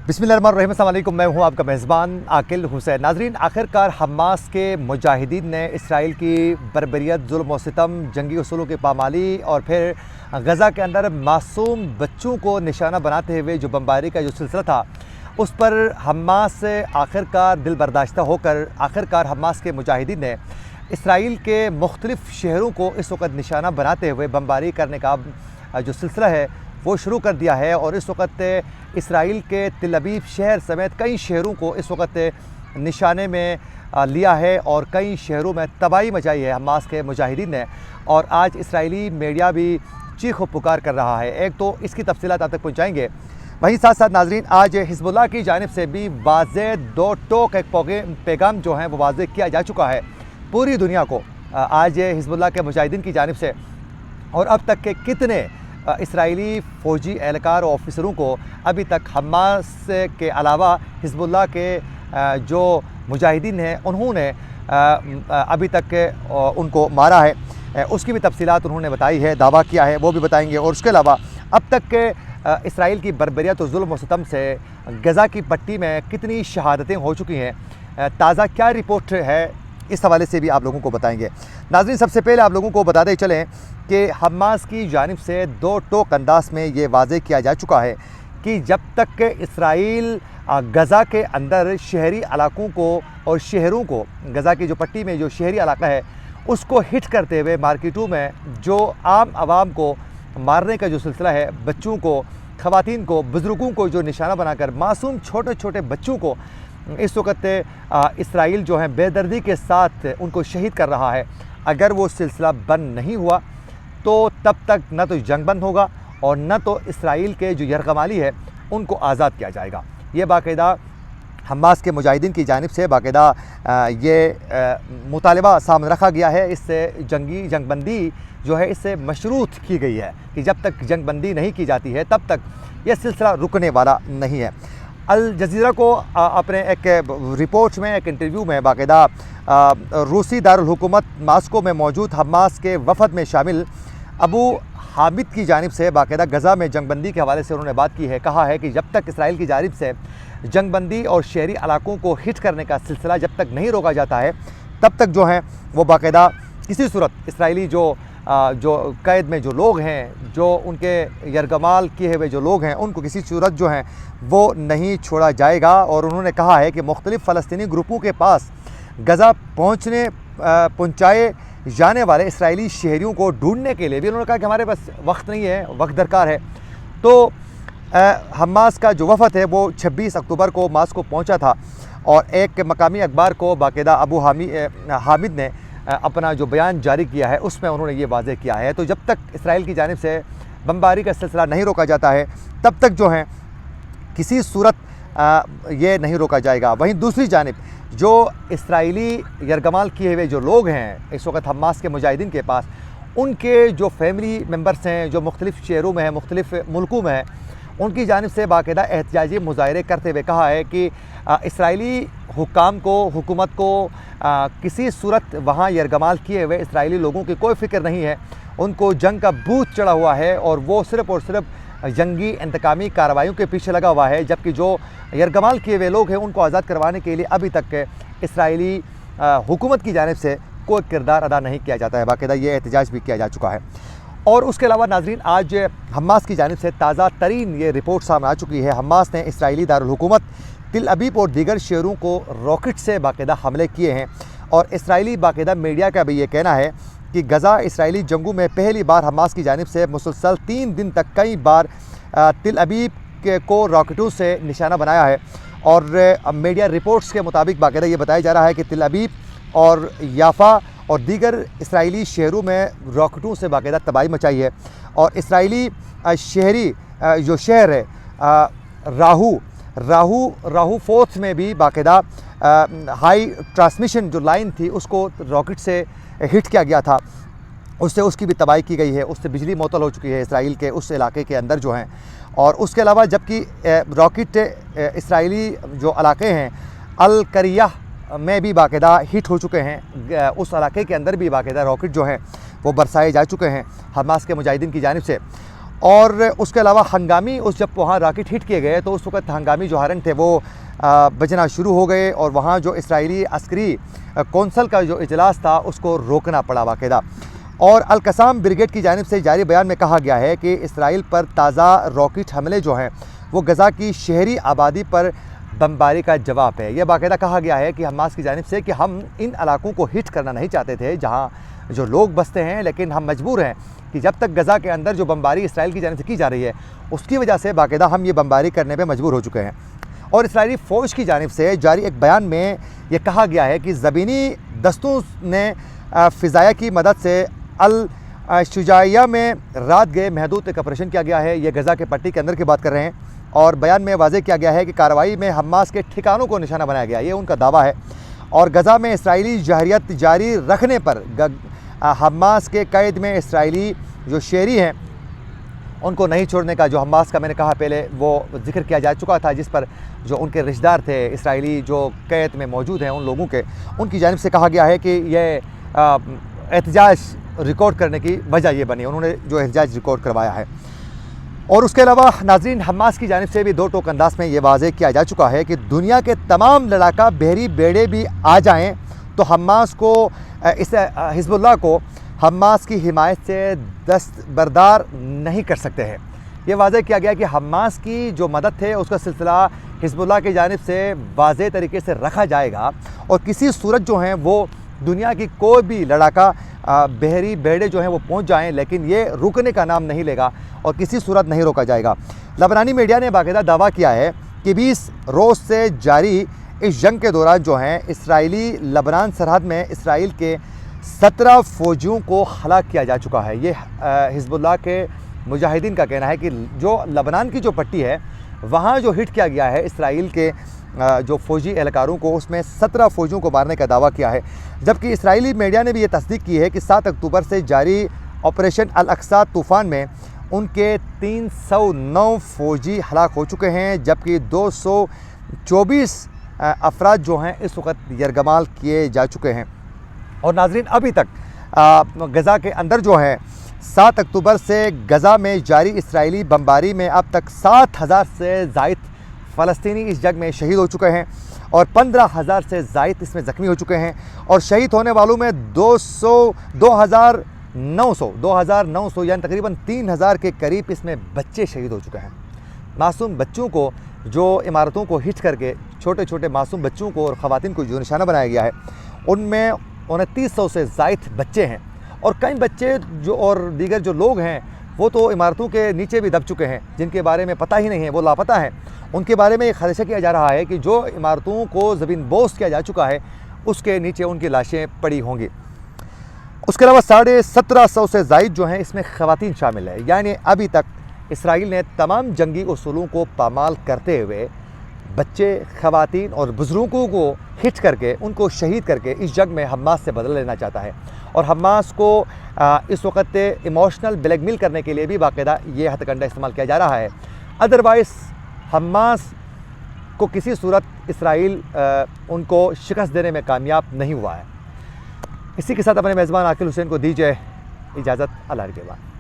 बिस्मिल्लाहिर्रहमानिर्रहीम, अस्सलाम वालेकुम। मैं हूं आपका मेज़बान आकिल हुसैन। नाज़रीन, आखिरकार हमास के मुजाहिदीन ने इसराइल की बर्बरियत, जुल्म व सितम, जंगी उसूलों की पामाली और फिर गज़ा के अंदर मासूम बच्चों को निशाना बनाते हुए जो बमबारी का जो सिलसिला था, उस पर हमास से आखिरकार दिल बर्दाश्ता होकर आखिरकार हमास के मुजाहिदीन ने इसराइल के मुख्तलिफ़ शहरों को इस वक्त निशाना बनाते हुए बमबारी करने का जो सिलसिला है वो शुरू कर दिया है। और इस वक्त इसराइल के तिल अबीब शहर समेत कई शहरों को इस वक्त निशाने में लिया है और कई शहरों में तबाही मचाई है हमास के मुजाहिदीन ने। और आज इसराइली मीडिया भी चीख व पुकार कर रहा है। एक तो इसकी तफसीलात आप तक पहुँचाएँगे, वहीं साथ साथ नाजरीन आज हिज़्बुल्लाह की जानिब से भी वाज़ेह दो टोक एक पैगाम जो हैं वो वाज़ेह किया जा चुका है पूरी दुनिया को आज हिज़्बुल्लाह के मुजाहिदीन की जानिब से। और अब तक के कितने इसराइली फ़ौजी एहलकार और ऑफिसरों को अभी तक हमास के अलावा हिज़्बुल्लाह के जो मुजाहिदीन हैं उन्होंने अभी तक उनको मारा है, उसकी भी तफसीलात उन्होंने बताई है, दावा किया है, वो भी बताएंगे। और उसके अलावा अब तक के इसराइल की बर्बरियत और जुल्म व सितम से गज़ा की पट्टी में कितनी शहादतें हो चुकी हैं, ताज़ा क्या रिपोर्ट है, इस हवाले से भी आप लोगों को बताएंगे। नाज़रीन, सबसे पहले आप लोगों को बताते चलें कि हमास की जानिब से दो टोक अंदाज में ये वाज़ेह किया जा चुका है कि जब तक इसराइल गज़ा के अंदर शहरी इलाकों को और शहरों को, गज़ा की जो पट्टी में जो शहरी इलाका है उसको हिट करते हुए मार्केटों में जो आम आवाम को मारने का जो सिलसिला है, बच्चों को, ख़वातीन को, बुज़ुर्गों को जो निशाना बनाकर मासूम छोटे छोटे बच्चों को इस वक्त इसराइल जो है बेदर्दी के साथ उनको शहीद कर रहा है। अगर वो सिलसिला बंद नहीं हुआ तो तब तक न तो जंग बंद होगा और न तो इसराइल के जो यरगमाली है उनको आज़ाद किया जाएगा। ये बाकायदा हमास के मुजाहिदीन की जानिब से बाकायदा ये मुतालबा सामने रखा गया है। इससे जंगबंदी जो है इससे मशरूत की गई है कि जब तक जंगबंदी नहीं की जाती है तब तक यह सिलसिला रुकने वाला नहीं है। अल जज़ीरा को अपने एक रिपोर्ट में, एक इंटरव्यू में बाकायदा रूसी दारुल हुकूमत मास्को में मौजूद हमास के वफ़द में शामिल अबू हामिद की जानिब से बाकायदा गज़ा में जंगबंदी के हवाले से उन्होंने बात की है। कहा है कि जब तक इसराइल की जानिब से जंगबंदी और शहरी इलाकों को हिट करने का सिलसिला जब तक नहीं रोका जाता है तब तक जो है वो बाकायदा किसी सूरत इसराइली जो कैद में जो लोग हैं, जो उनके यरगमाल किए हुए जो लोग हैं, उनको किसी सूरत जो हैं वो नहीं छोड़ा जाएगा। और उन्होंने कहा है कि मुख्तलिफ़ फ़लस्तीनी ग्रुपों के पास गज़ा पहुँचाए जाने वाले इसराइली शहरियों को ढूंढने के लिए भी उन्होंने कहा कि हमारे पास वक्त नहीं है, वक्त दरकार है। तो हमास का जो वफ़द है वो 26 अक्टूबर को मास्को पहुँचा था और एक मकामी अखबार को बाकायदा अबू हामिद ने अपना जो बयान जारी किया है उसमें उन्होंने ये वाज़ेह किया है। तो जब तक इसराइल की जानिब से बमबारी का सिलसिला नहीं रोका जाता है तब तक जो है किसी सूरत ये नहीं रोका जाएगा। वहीं दूसरी जानिब जो इसराइली यरगमाल किए हुए जो लोग हैं इस वक्त हमास के मुजाहिदीन के पास, उनके जो फैमिली मेम्बर्स हैं जो मुख्तलिफ़ शहरों में हैं, मुख्तलिफ़ मुल्कों में हैं, उनकी जानिब से बाकायदा एहतजाजी मुज़ाहरे करते हुए कहा है कि इसराइली हुकाम को, हुकूमत को किसी सूरत वहाँ यरगमाल किए हुए इसराइली लोगों की कोई फ़िक्र नहीं है। उनको जंग का भूत चढ़ा हुआ है और वो सिर्फ़ और सिर्फ जंगी इंतकामी कार्रवाइयों के पीछे लगा हुआ है। जबकि जो यरगमाल किए हुए लोग हैं उनको आज़ाद करवाने के लिए अभी तक इसराइली हुकूमत की जानिब से कोई किरदार अदा नहीं किया जाता है। बाकायदा ये एहतजाज भी किया जा चुका है। और उसके अलावा नाजरीन आज हमास की जानिब से ताज़ा तरीन ये रिपोर्ट सामने आ चुकी है। हमास ने इसराइली दारुल हुकूमत तिल अबीब और दीगर शहरों को रॉकेट से बाकायदा हमले किए हैं। और इसराइली बाकायदा मीडिया का भी ये कहना है कि गज़ा इसराइली जंगों में पहली बार हमास की जानिब से मुसलसल 3 दिन तक कई बार तिल अबीब को रॉकेटों से निशाना बनाया है। और मीडिया रिपोर्ट्स के मुताबिक बाकायदा ये बताया जा रहा है कि तिल अबीब और याफा और दीगर इसराइली शहरों में रॉकेटों से बाकायदा तबाही मचाई है। और इसराइली शहरी जो शहर है राहू फोर्थ में भी बाकायदा हाई ट्रांसमिशन जो लाइन थी उसको रॉकेट से हिट किया गया था, उससे उसकी भी तबाही की गई है, उससे बिजली मुअत्तल हो चुकी है इसराइल के उस इलाके के अंदर जो हैं। और उसके अलावा जबकि रॉकेट इसराइली जो इलाके हैं अल करिया में भी बाकायदा हिट हो चुके हैं, उस इलाके के अंदर भी बाकायदा रॉकेट जो हैं वो बरसाए जा चुके हैं हमास के मुजाहिदीन की जानिब से। اور اس کے علاوہ ہنگامی جب وہاں راکٹ ہٹ کیے گئے تو اس وقت ہنگامی جو ہارن تھے وہ بجنا شروع ہو گئے اور وہاں جو اسرائیلی عسکری کونسل کا جو اجلاس تھا اس کو روکنا پڑا باقاعدہ۔ اور القسام بریگیڈ کی جانب سے جاری بیان میں کہا گیا ہے کہ اسرائیل پر تازہ راکٹ حملے جو ہیں وہ غزہ کی شہری آبادی پر بمباری کا جواب ہے۔ یہ باقاعدہ کہا گیا ہے کہ حماس کی جانب سے کہ ہم ان علاقوں کو ہٹ کرنا نہیں چاہتے تھے جہاں جو لوگ بستے ہیں، لیکن ہم مجبور ہیں کہ جب تک غزہ کے اندر جو بمباری اسرائیل کی جانب سے کی جا رہی ہے اس کی وجہ سے باقاعدہ ہم یہ بمباری کرنے پہ مجبور ہو چکے ہیں۔ اور اسرائیلی فوج کی جانب سے جاری ایک بیان میں یہ کہا گیا ہے کہ زمینی دستوں نے فضائیہ کی مدد سے الشجاعیہ میں رات گئے محدود ایک آپریشن کیا گیا ہے۔ یہ غزہ کے پٹی کے اندر کی بات کر رہے ہیں اور بیان میں واضح کیا گیا ہے کہ کارروائی میں حماس کے ٹھکانوں کو نشانہ بنایا گیا، یہ ان کا دعویٰ ہے۔ اور غزہ میں اسرائیلی جارحیت جاری رکھنے پر حماس کے قید میں اسرائیلی جو شہری ہیں ان کو نہیں چھوڑنے کا جو حماس کا میں نے کہا پہلے وہ ذکر کیا جا چکا تھا، جس پر جو ان کے رشتہ دار تھے اسرائیلی جو قید میں موجود ہیں ان لوگوں کے، ان کی جانب سے کہا گیا ہے کہ یہ احتجاج ریکارڈ کرنے کی وجہ یہ بنی، انہوں نے جو احتجاج ریکارڈ کروایا ہے۔ اور اس کے علاوہ ناظرین حماس کی جانب سے بھی دو ٹوک انداز میں یہ واضح کیا جا چکا ہے کہ دنیا کے تمام لڑاکا بحری بیڑے بھی آ جائیں تو حماس کو حزب اللہ کو حماس کی حمایت سے دستبردار نہیں کر سکتے ہیں۔ یہ واضح کیا گیا کہ حماس کی جو مدد ہے اس کا سلسلہ حزب اللہ کی جانب سے واضح طریقے سے رکھا جائے گا اور کسی صورت جو ہیں وہ دنیا کی کوئی بھی لڑاکا بحری بیڑے جو ہیں وہ پہنچ جائیں، لیکن یہ رکنے کا نام نہیں لے گا اور کسی صورت نہیں روکا جائے گا۔ لبنانی میڈیا نے باقاعدہ دعویٰ کیا ہے کہ 20 روز سے جاری اس جنگ کے دوران جو ہیں اسرائیلی لبنان سرحد میں اسرائیل کے 17 فوجیوں کو ہلاک کیا جا چکا ہے۔ یہ حزب اللہ کے مجاہدین کا کہنا ہے کہ جو لبنان کی جو پٹی ہے وہاں جو ہٹ کیا گیا ہے اسرائیل کے جو فوجی اہلکاروں کو، اس میں 17 فوجیوں کو مارنے کا دعویٰ کیا ہے، جبکہ اسرائیلی میڈیا نے بھی یہ تصدیق کی ہے کہ 7 اکتوبر سے جاری آپریشن الاقصی طوفان میں ان کے 309 فوجی ہلاک ہو چکے ہیں، جبکہ 224 افراد جو ہیں اس وقت یرغمال کیے جا چکے ہیں۔ اور ناظرین ابھی تک غزہ کے اندر جو ہے 7 اکتوبر سے غزہ میں جاری اسرائیلی بمباری میں اب تک 7,000 سے زائد فلسطینی اس جنگ میں شہید ہو چکے ہیں اور 15,000 سے زائد اس میں زخمی ہو چکے ہیں، اور شہید ہونے والوں میں 2,900 یعنی تقریباً 3,000 کے قریب اس میں بچے شہید ہو چکے ہیں۔ معصوم بچوں کو جو عمارتوں کو ہٹ کر کے چھوٹے چھوٹے معصوم بچوں کو اور خواتین کو جو نشانہ بنایا گیا ہے ان میں 2900 سے زائد بچے ہیں، اور کئی بچے جو اور دیگر جو لوگ ہیں وہ تو عمارتوں کے نیچے بھی دب چکے ہیں، جن کے بارے میں پتہ ہی نہیں ہے، وہ لاپتہ ہیں۔ ان کے بارے میں یہ خدشہ کیا جا رہا ہے کہ جو عمارتوں کو زمین بوس کیا جا چکا ہے اس کے نیچے ان کی لاشیں پڑی ہوں گی۔ اس کے علاوہ 1750 سے زائد جو ہیں اس میں خواتین شامل ہیں، یعنی ابھی تک اسرائیل نے تمام جنگی اصولوں کو پامال کرتے ہوئے بچے، خواتین اور بزرگوں کو ہٹ کر کے ان کو شہید کر کے اس جنگ میں حماس سے بدلہ لینا چاہتا ہے، اور حماس کو اس وقت ایموشنل بلیک میل کرنے کے لیے بھی باقاعدہ یہ ہتھ کنڈا استعمال کیا جا رہا ہے۔ ادروائز حماس کو کسی صورت اسرائیل ان کو شکست دینے میں کامیاب نہیں ہوا ہے۔ اسی کے ساتھ اپنے میزبان عاقل حسین کو دیجیے اجازت، اللہ کے بعد۔